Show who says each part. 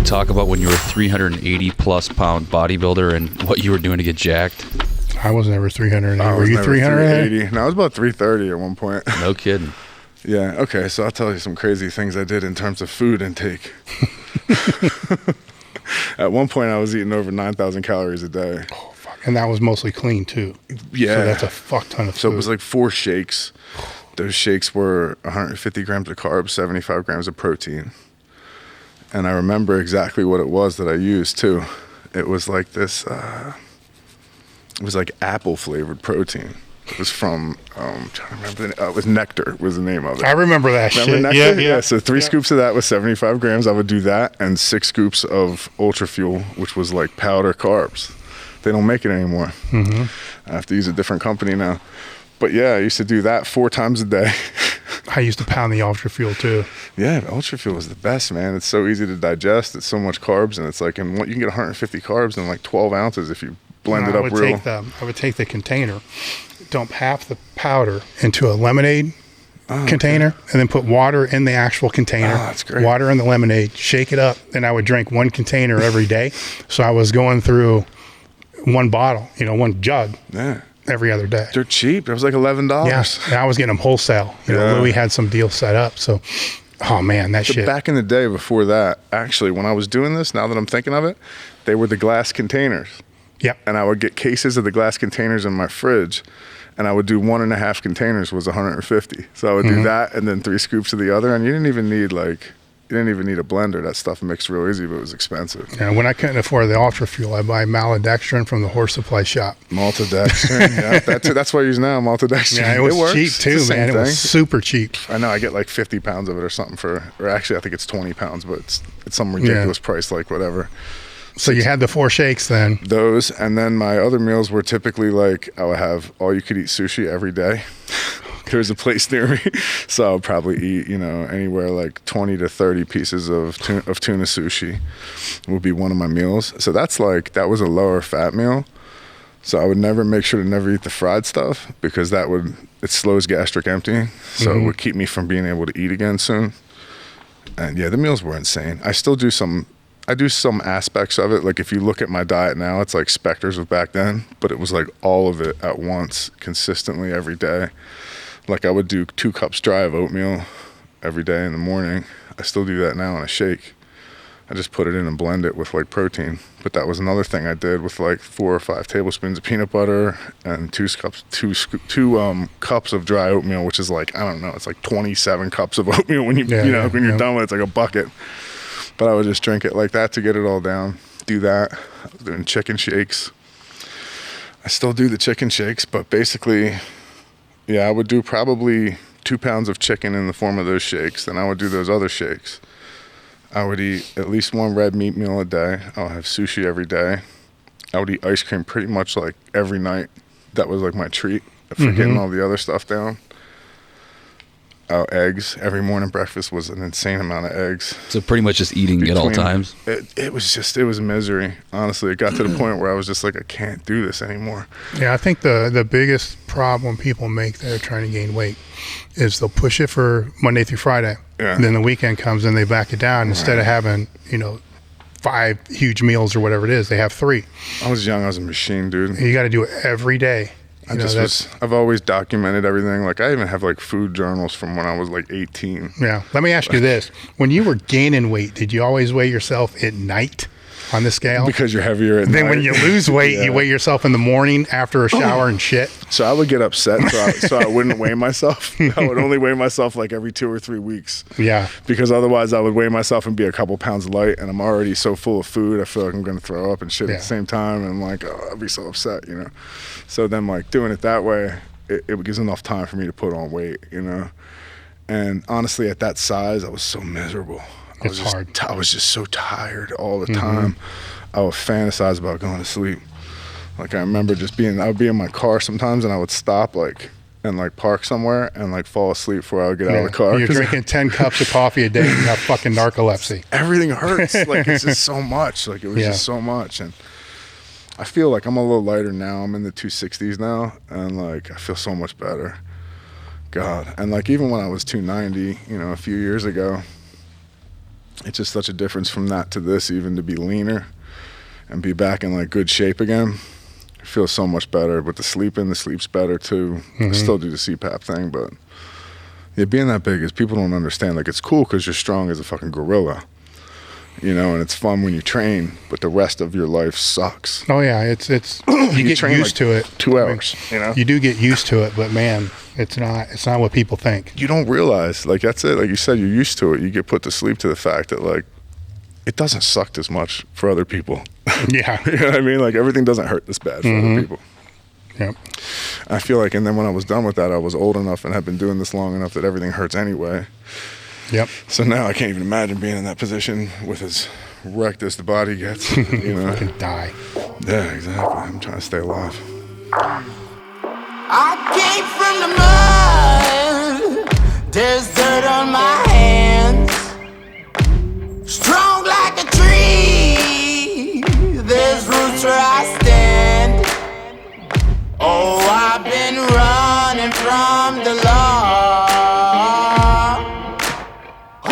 Speaker 1: talk about when you were a 380 plus pound bodybuilder and what you were doing to get jacked?
Speaker 2: I was never 380.
Speaker 3: Were
Speaker 2: you
Speaker 3: 380? No, I was about 330 at one point.
Speaker 1: No kidding.
Speaker 3: Yeah, okay, so I'll tell you some crazy things I did in terms of food intake. At one point, I was eating over 9,000 calories a day.
Speaker 2: Oh, fuck. And that was mostly clean, too.
Speaker 3: Yeah.
Speaker 2: So that's a fuck ton of food.
Speaker 3: So it was like 4 shakes. Those shakes were 150 grams of carbs, 75 grams of protein. And I remember exactly what it was that I used, too. It was like this, it was like apple-flavored protein. It was from, I'm trying to remember, it was Nectar was the name of it.
Speaker 2: I remember that
Speaker 3: Remember
Speaker 2: shit.
Speaker 3: Nectar?
Speaker 2: Yeah.
Speaker 3: So 3 scoops of that was 75 grams. I would do that, and 6 scoops of Ultra Fuel, which was like powder carbs. They don't make it anymore. Mm-hmm. I have to use a different company now. But yeah, I used to do that 4 times a day.
Speaker 2: I used to pound the Ultra Fuel, too.
Speaker 3: Yeah, the Ultra Fuel is the best, man. It's so easy to digest. It's so much carbs, and it's like, you can get 150 carbs in like 12 ounces if you blend it up real.
Speaker 2: I would take the container, dump half the powder into a lemonade container, and then put water in the actual container.
Speaker 3: Oh, that's great.
Speaker 2: Water in the lemonade, shake it up, and I would drink 1 container every day. So I was going through 1 bottle, 1 jug.
Speaker 3: Yeah.
Speaker 2: Every other day.
Speaker 3: They're cheap. It was like $11.
Speaker 2: Yes, and I was getting them wholesale. Louis had some deals set up. So, oh man, that shit.
Speaker 3: Back in the day before that, actually, when I was doing this, now that I'm thinking of it, they were the glass containers.
Speaker 2: Yep.
Speaker 3: And I would get cases of the glass containers in my fridge, and I would do 1.5 containers was 150. So I would do that, and then 3 scoops of the other, and you didn't even need a blender. That stuff mixed real easy, but it was expensive.
Speaker 2: Yeah, when I couldn't afford the Ultra Fuel, I buy maltodextrin from the horse supply shop.
Speaker 3: Maltodextrin, yeah, that's what I use now. Maltodextrin.
Speaker 2: Yeah, it was cheap too, man. It was super cheap.
Speaker 3: I know. I get like 50 pounds of it or something or actually, I think it's 20 pounds, but it's some ridiculous price, like whatever.
Speaker 2: So you had the 4 shakes then?
Speaker 3: Those, and then my other meals were typically like I would have all-you-could-eat sushi every day. There's a place near me, so I'll probably eat, anywhere like 20 to 30 pieces of tuna sushi would be one of my meals. So that was a lower fat meal. So I would make sure to never eat the fried stuff because it slows gastric emptying. So it would keep me from being able to eat again soon. And yeah, the meals were insane. I do some aspects of it. Like if you look at my diet now, it's like specters of back then, but it was like all of it at once, consistently every day. Like I would do 2 cups dry of oatmeal every day in the morning. I still do that now in a shake. I just put it in and blend it with like protein. But that was another thing I did with like 4 or 5 tablespoons of peanut butter and 2 cups of dry oatmeal, which is like, I don't know, it's like 27 cups of oatmeal when you're done with it. It's like a bucket. But I would just drink it like that to get it all down. Do that. I was doing chicken shakes. I still do the chicken shakes, but basically, yeah, I would do probably 2 pounds of chicken in the form of those shakes. Then I would do those other shakes. I would eat at least 1 red meat meal a day. I'll have sushi every day. I would eat ice cream pretty much like every night. That was like my treat for getting all the other stuff down. Eggs. Every morning breakfast was an insane amount of eggs.
Speaker 1: So pretty much just eating at all times?
Speaker 3: It was misery. Honestly, it got to the point where I was just like, I can't do this anymore.
Speaker 2: Yeah, I think the biggest problem people make that are trying to gain weight is they'll push it for Monday through Friday. Yeah. And then the weekend comes and they back it down. Instead of having, 5 huge meals or whatever it is, they have 3.
Speaker 3: I was young. I was a machine, dude.
Speaker 2: You got to do it every day.
Speaker 3: I've always documented everything. Like I even have like food journals from when I was like 18.
Speaker 2: Yeah. Let me ask you this. When you were gaining weight, did you always weigh yourself at night on the scale?
Speaker 3: Because you're heavier at night.
Speaker 2: Then when you lose weight, you weigh yourself in the morning after a shower and shit.
Speaker 3: So I would get upset so I wouldn't weigh myself. I would only weigh myself like every 2 or 3 weeks.
Speaker 2: Yeah.
Speaker 3: Because otherwise I would weigh myself and be a couple pounds light, and I'm already so full of food, I feel like I'm going to throw up and shit at the same time, and I'm like, I'd be so upset, So then like doing it that way, it gives enough time for me to put on weight, And honestly, at that size, I was so miserable.
Speaker 2: It's hard.
Speaker 3: I was just so tired all the time. I would fantasize about going to sleep. Like I remember I would be in my car sometimes, and I would stop and park somewhere and fall asleep before I would get out of the car.
Speaker 2: You're drinking 10 cups of coffee a day and you have fucking narcolepsy.
Speaker 3: Everything hurts. It's just so much. It was just so much. And I feel like I'm a little lighter now. I'm in the 260s now, and I feel so much better. God. And even when I was 290, a few years ago, it's just such a difference from that to this, even to be leaner and be back in like good shape again. It feels so much better. But the sleep's better too. I still do the CPAP thing, but yeah, being that big is people don't understand. Like, it's cool because you're strong as a fucking gorilla, you know, and it's fun when you train, but the rest of your life sucks.
Speaker 2: Oh yeah, it's you get
Speaker 3: train
Speaker 2: used
Speaker 3: like
Speaker 2: to it.
Speaker 3: 2 hours, you know.
Speaker 2: You do get used to it, but man, it's not what people think.
Speaker 3: You don't realize, like, that's it. Like you said, you're used to it. You get put to sleep to the fact that, like, it doesn't suck as much for other people.
Speaker 2: Yeah.
Speaker 3: You know what I mean? Like, everything doesn't hurt this bad for other people.
Speaker 2: Yep.
Speaker 3: I feel like, and then when I was done with that, I was old enough and had been doing this long enough that everything hurts anyway.
Speaker 2: Yep.
Speaker 3: So now I can't even imagine being in that position with as wrecked as the body gets. You know?
Speaker 2: Fucking die.
Speaker 3: Yeah, exactly. I'm trying to stay alive.
Speaker 4: I came from the mud. There's dirt on my hands. Strong like a tree. There's roots where I stand. Oh, I've been running from the law.